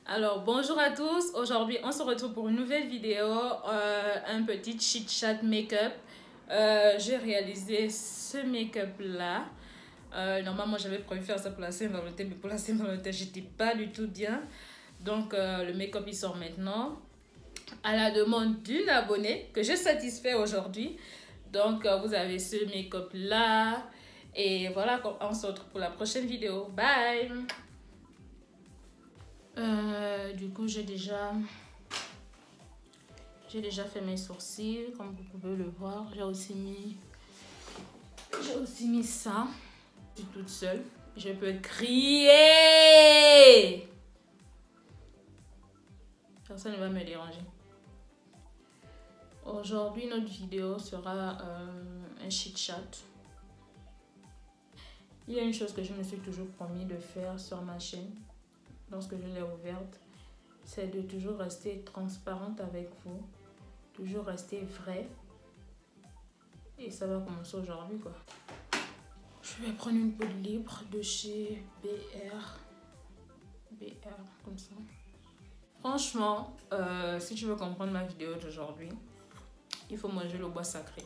Alors bonjour à tous, aujourd'hui on se retrouve pour une nouvelle vidéo, un petit chit chat make-up. J'ai réalisé ce make-up là. Normalement j'avais prévu faire ça pour la Saint-Valentin, mais pour la Saint-Valentin j'étais pas du tout bien. Donc le make-up il sort maintenant à la demande d'une abonnée que j'ai satisfait aujourd'hui. Donc vous avez ce make-up là. Et voilà, on se retrouve pour la prochaine vidéo. Bye! Du coup, j'ai déjà fait mes sourcils, comme vous pouvez le voir. J'ai aussi mis ça. Je suis toute seule. Je peux crier. Personne ne va me déranger. Aujourd'hui, notre vidéo sera un chit chat. Il y a une chose que je me suis toujours promis de faire sur ma chaîne lorsque je l'ai ouverte, c'est de toujours rester transparente avec vous, toujours rester vrai. Et ça va commencer aujourd'hui quoi. Je vais prendre une poudre libre de chez BR, comme ça. Franchement, si tu veux comprendre ma vidéo d'aujourd'hui, il faut manger le bois sacré.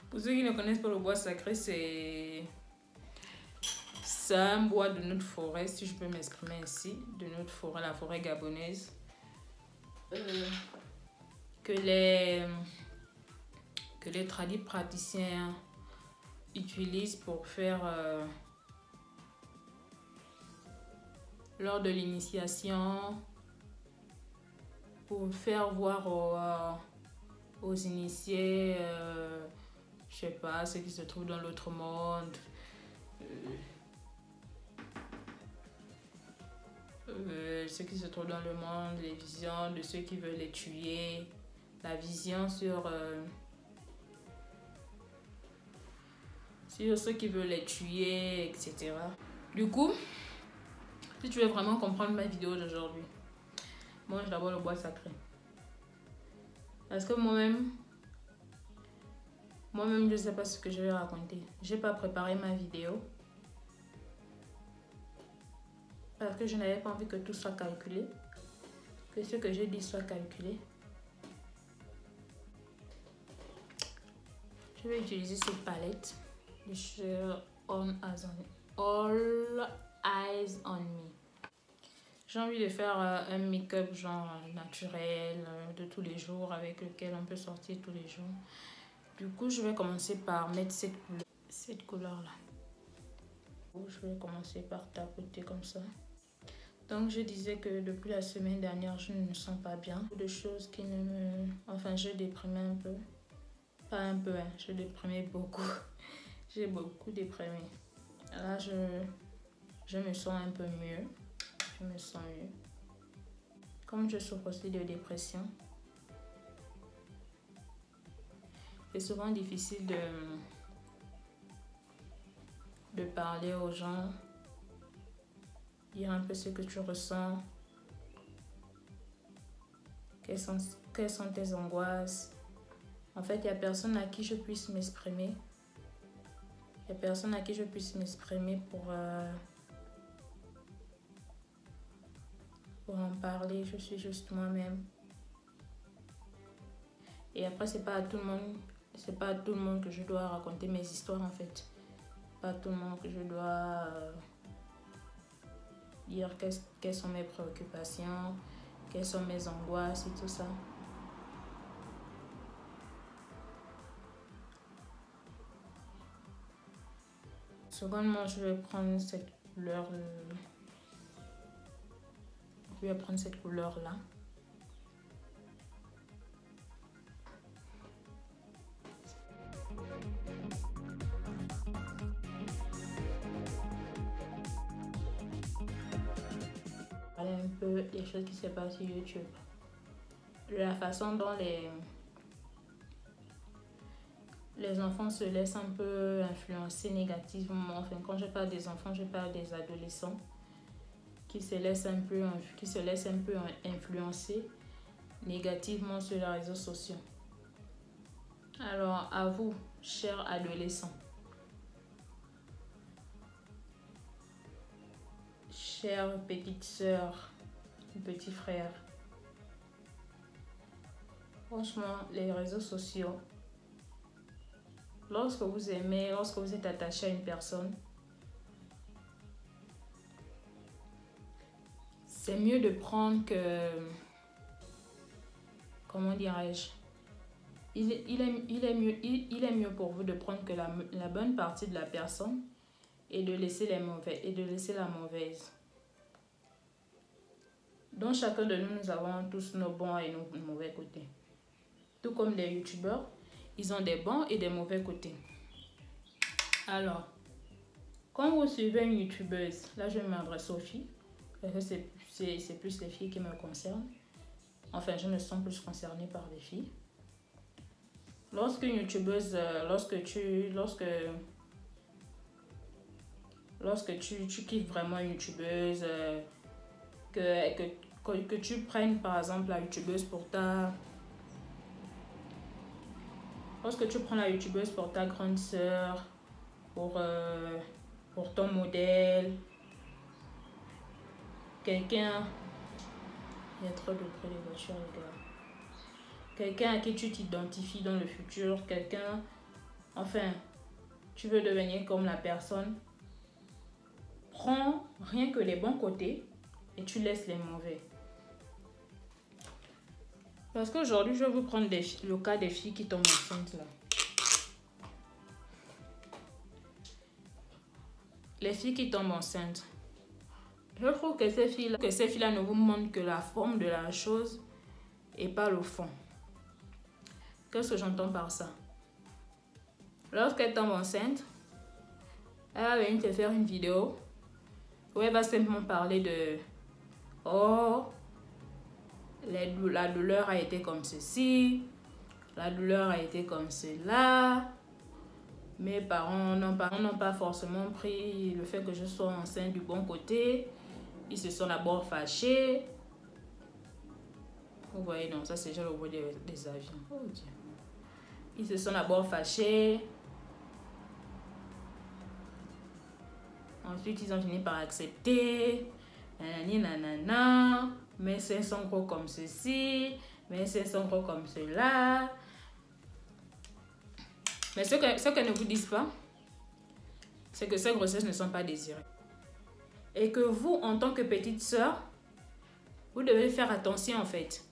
Pour ceux qui ne connaissent pas le bois sacré, c'est un bois de notre forêt, si je peux m'exprimer ainsi, de notre forêt, la forêt gabonaise, que les praticiens utilisent pour faire lors de l'initiation, pour faire voir aux initiés, je sais pas, ceux qui se trouvent dans l'autre monde, ceux qui se trouvent dans le monde, les visions de ceux qui veulent les tuer, la vision sur ceux qui veulent les tuer, etc. Du coup, si tu veux vraiment comprendre ma vidéo d'aujourd'hui, mange d'abord le bois sacré. Parce que moi-même, je ne sais pas ce que je vais raconter. Je n'ai pas préparé ma vidéo. Parce que je n'avais pas envie que tout soit calculé. Que ce que j'ai dit soit calculé. Je vais utiliser cette palette de chez All Eyes on Me. J'ai envie de faire un make-up genre naturel, de tous les jours, avec lequel on peut sortir tous les jours. Du coup, je vais commencer par mettre cette couleur-là. Je vais commencer par tapoter comme ça. Donc, je disais que depuis la semaine dernière, je ne me sens pas bien. Des choses qui ne me... Enfin, je déprimais un peu. Pas un peu, hein. Je déprimais beaucoup. J'ai beaucoup déprimé. Là, je me sens un peu mieux. Je me sens mieux. Comme je souffre aussi de dépression, c'est souvent difficile de parler aux gens, dire un peu ce que tu ressens, quelles sont tes angoisses. En fait, il n'y a personne à qui je puisse m'exprimer. Il n'y a personne à qui je puisse m'exprimer pour en parler. Je suis juste moi-même. Et après, c'est pas à tout le monde que je dois raconter mes histoires en fait. Pas à tout le monde que je dois dire quelles sont mes préoccupations, quelles sont mes angoisses et tout ça. Secondement, je vais prendre cette couleur. Je vais prendre cette couleur là. Un peu les choses qui se passent sur YouTube, de la façon dont les enfants se laissent un peu influencer négativement. Enfin, quand je parle des enfants, je parle des adolescents qui se laissent un peu influencer négativement sur les réseaux sociaux. Alors à vous, chers adolescents, chère petite sœur ou petit frère. Franchement, les réseaux sociaux, lorsque vous aimez, lorsque vous êtes attaché à une personne, c'est mieux de prendre que, comment dirais-je, il est mieux pour vous de prendre que la bonne partie de la personne et de laisser la mauvaise. Donc chacun de nous, nous avons tous nos bons et nos mauvais côtés. Tout comme les youtubeurs, ils ont des bons et des mauvais côtés. Alors, quand vous suivez une youtubeuse, là je m'adresse aux filles, parce que c'est plus les filles qui me concernent. Enfin, je me sens plus concernée par les filles. Lorsqu'une youtubeuse, lorsque tu kiffes vraiment une youtubeuse, que tu prennes par exemple la youtubeuse pour ta... Lorsque tu prends la youtubeuse pour ta grande sœur, pour ton modèle, quelqu'un... Il y a trop de bruit des voitures, les gars. Quelqu'un à qui tu t'identifies dans le futur, quelqu'un... Enfin, tu veux devenir comme la personne. Prends rien que les bons côtés et tu laisses les mauvais. Parce qu'aujourd'hui, je vais vous prendre le cas des filles qui tombent enceintes là. Les filles qui tombent enceintes. Je trouve que ces filles-là ne vous montrent que la forme de la chose et pas le fond. Qu'est-ce que j'entends par ça? Lorsqu'elle tombe enceinte, elle va venir te faire une vidéo où elle va simplement parler de « Oh, la douleur a été comme ceci, la douleur a été comme cela. Mes parents n'ont pas forcément pris le fait que je sois enceinte du bon côté. Ils se sont d'abord fâchés. » Vous voyez, non, ça c'est déjà le bruit des avions. Oh Dieu. Ils se sont d'abord fâchés. Ensuite, ils ont fini par accepter. Nanani, nanana. Mes seins sont gros comme ceci. Mes seins sont gros comme cela. Mais ce qu'elles ne vous disent pas, c'est que ces grossesses ne sont pas désirées. Et que vous, en tant que petite sœur, vous devez faire attention en fait.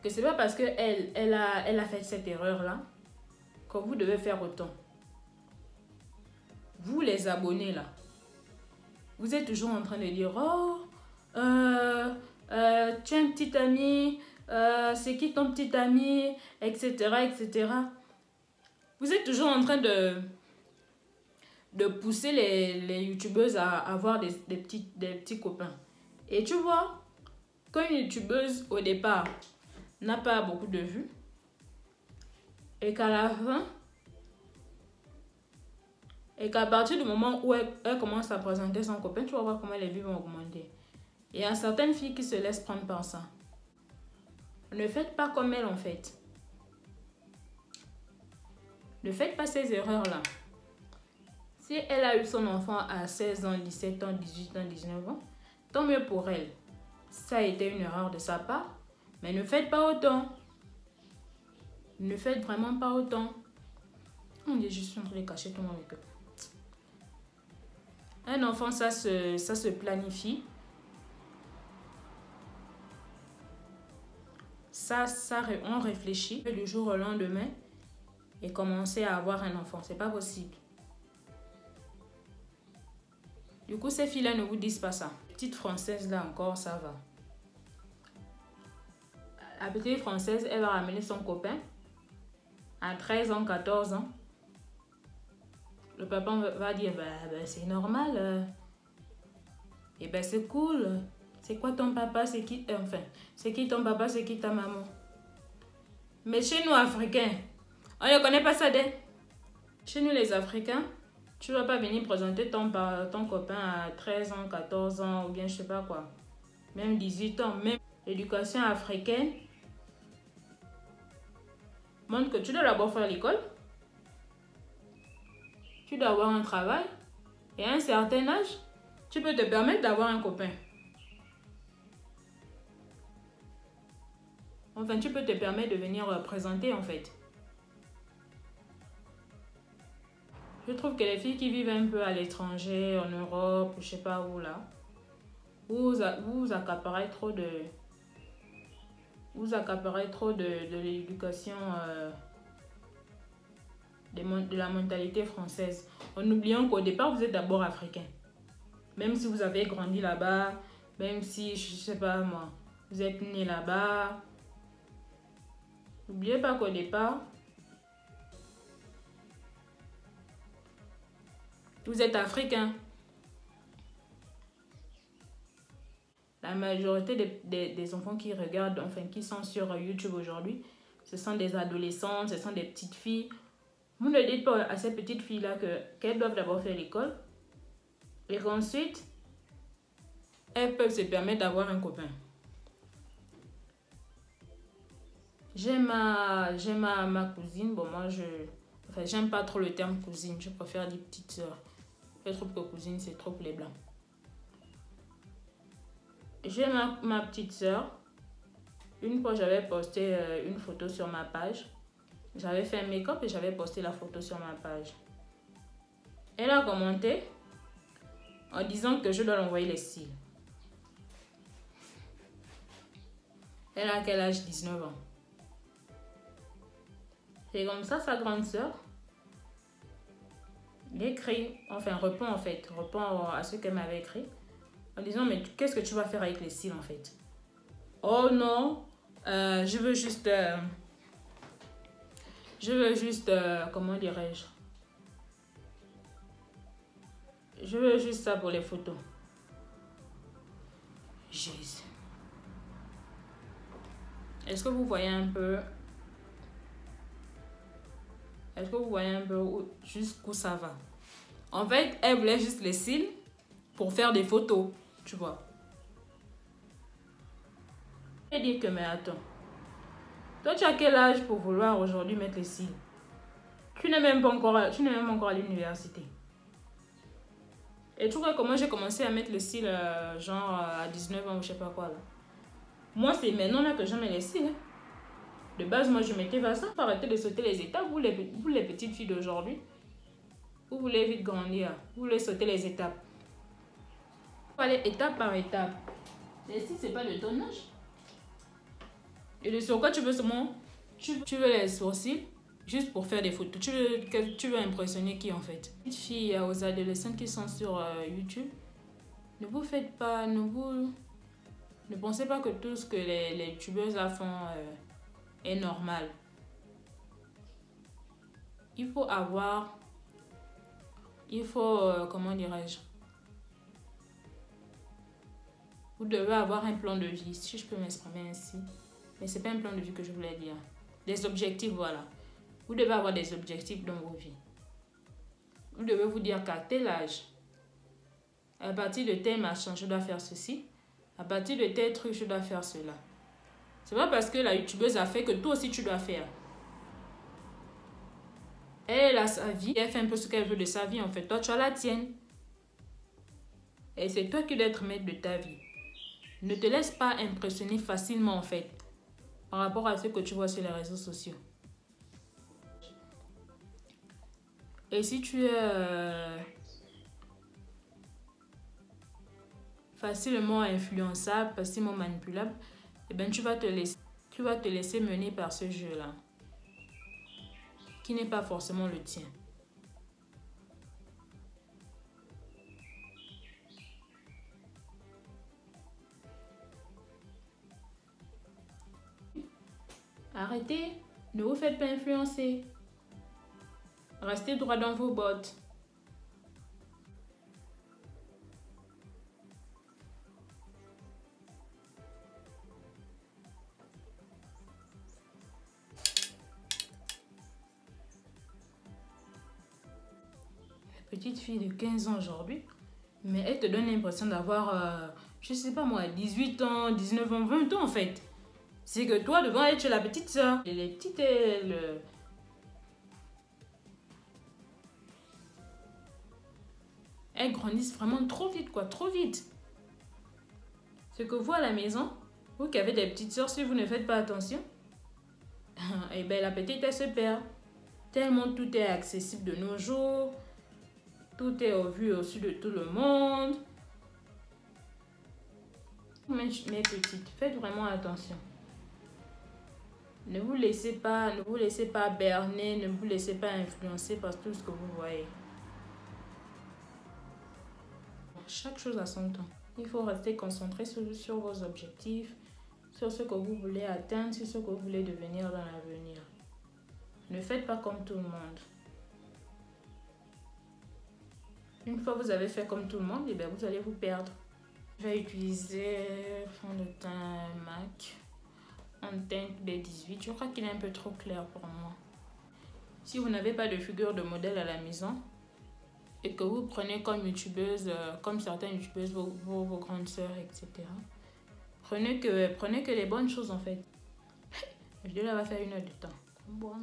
Que c'est pas parce qu'elle a fait cette erreur-là que vous devez faire autant. Vous, les abonnés là, vous êtes toujours en train de dire « Oh, tu as un petit ami, c'est qui ton petit ami, etc. etc. » Vous êtes toujours en train de pousser les youtubeuses à avoir des petits copains. Et tu vois, quand une youtubeuse au départ n'a pas beaucoup de vues et qu'à la fin, et qu'à partir du moment où elle commence à présenter son copain, tu vas voir comment les vues vont augmenter. Il y a certaines filles qui se laissent prendre par ça. Ne faites pas comme elle en fait. Ne faites pas ces erreurs-là. Si elle a eu son enfant à 16 ans, 17 ans, 18 ans, 19 ans, tant mieux pour elle. Ça a été une erreur de sa part, mais ne faites pas autant. Ne faites vraiment pas autant. On dit, je suis en train de cacher tout mon make-up. Un enfant, ça se planifie. On réfléchit du jour au lendemain et commencer à avoir un enfant. C'est pas possible. Du coup, ces filles-là ne vous disent pas ça. La petite française, là encore, ça va. La petite française, elle va ramener son copain à 13 ans, 14 ans. Le papa va dire, c'est normal. Et ben c'est cool. C'est quoi ton papa? C'est qui? Enfin, c'est qui ton papa? C'est qui ta maman? Mais chez nous, Africains, on ne connaît pas ça d'elle. Chez nous, les Africains, tu ne vas pas venir présenter ton copain à 13 ans, 14 ans, ou bien je sais pas quoi. Même 18 ans. Même l'éducation africaine montre que tu dois d'abord faire l'école. Tu dois avoir un travail. Et à un certain âge, Tu peux te permettre d'avoir un copain. Enfin, tu peux te permettre de venir présenter en fait. Je trouve que les filles qui vivent un peu à l'étranger, en Europe, je sais pas où là, vous accaparez trop de... Vous accaparez trop de l'éducation, de la mentalité française. En oubliant qu'au départ, vous êtes d'abord africain. Même si vous avez grandi là-bas, même si, je sais pas moi, vous êtes né là-bas. N'oubliez pas qu'au départ, vous êtes africain. La majorité des enfants qui regardent, enfin qui sont sur YouTube aujourd'hui, ce sont des adolescentes, ce sont des petites filles. Vous ne dites pas à ces petites filles-là qu'elles doivent d'abord faire l'école et qu'ensuite, elles peuvent se permettre d'avoir un copain. J'ai ma cousine, bon moi j'aime pas trop le terme cousine, je préfère dire petite soeur. Je trouve que cousine c'est trop les blancs. J'ai ma petite soeur. Une fois j'avais posté une photo sur ma page. J'avais fait un make-up et j'avais posté la photo sur ma page. Elle a commenté en disant que je dois l'envoyer les cils. Elle a quel âge? 19 ans. C'est comme ça, sa grande soeur écrit, enfin répond à ce qu'elle m'avait écrit en disant mais qu'est-ce que tu vas faire avec les cils en fait? Oh non, je veux juste comment dirais-je? Je veux juste ça pour les photos. Jésus. Est-ce que vous voyez un peu? Est-ce que vous voyez un peu jusqu'où ça va? En fait, elle voulait juste les cils pour faire des photos, tu vois. Et dire que, mais attends. Toi, tu as quel âge pour vouloir aujourd'hui mettre les cils? Tu n'es même pas encore à l'université. Et tu vois comment j'ai commencé à mettre les cils, genre à 19 ans ou je sais pas quoi là. Moi, c'est maintenant là que je mets les cils. Hein. De base, moi, je mettais pas ça pour arrêter de sauter les étapes. Vous, les petites filles d'aujourd'hui, vous voulez vite grandir. Vous voulez sauter les étapes. Il faut aller étape par étape. Les cils, c'est pas de ton âge. Et de sur quoi tu veux seulement? Tu veux les sourcils juste pour faire des photos. Tu veux impressionner qui en fait? Les filles aux adolescents qui sont sur YouTube, ne vous faites pas, ne pensez pas que tout ce que les youtubeuses là font est normal. Il faut comment dirais-je? Vous devez avoir un plan de vie, si je peux m'exprimer ainsi. Mais c'est pas un plan de vie que je voulais dire. Des objectifs, voilà. Vous devez avoir des objectifs dans vos vies. Vous devez vous dire qu'à tel âge, à partir de tel machin, je dois faire ceci. À partir de tel truc, je dois faire cela. C'est pas parce que la youtubeuse a fait que toi aussi tu dois faire. Elle a sa vie, elle fait un peu ce qu'elle veut de sa vie en fait. Toi, tu as la tienne. Et c'est toi qui dois être maître de ta vie. Ne te laisse pas impressionner facilement en fait. Par rapport à ce que tu vois sur les réseaux sociaux. Et si tu es facilement influençable, facilement manipulable, eh bien tu vas te laisser mener par ce jeu-là. Qui n'est pas forcément le tien. Arrêtez, ne vous faites pas influencer. Restez droit dans vos bottes. Petite fille de 15 ans aujourd'hui, mais elle te donne l'impression d'avoir, je sais pas moi, 18 ans, 19 ans, 20 ans en fait. C'est que toi, devant elle, tu es la petite soeur. Et les petites, elles grandissent vraiment trop vite, quoi, trop vite. C'est que vous, à la maison, vous qui avez des petites sœurs, si vous ne faites pas attention, et bien la petite, elle se perd. Tellement tout est accessible de nos jours, tout est au vu au-dessus de tout le monde. Mes petites, faites vraiment attention. Ne vous laissez pas berner, ne vous laissez pas influencer par tout ce que vous voyez. Chaque chose a son temps. Il faut rester concentré sur vos objectifs, sur ce que vous voulez atteindre, sur ce que vous voulez devenir dans l'avenir. Ne faites pas comme tout le monde. Une fois que vous avez fait comme tout le monde, et bien vous allez vous perdre. Je vais utiliser fond de teint MAC en teinte B18. Je crois qu'il est un peu trop clair pour moi. Si vous n'avez pas de figure de modèle à la maison et que vous prenez comme youtubeuse, comme certaines youtubeuses, vos grandes sœurs, etc. Prenez que les bonnes choses en fait. La vidéo là va faire 1 heure de temps. Bon,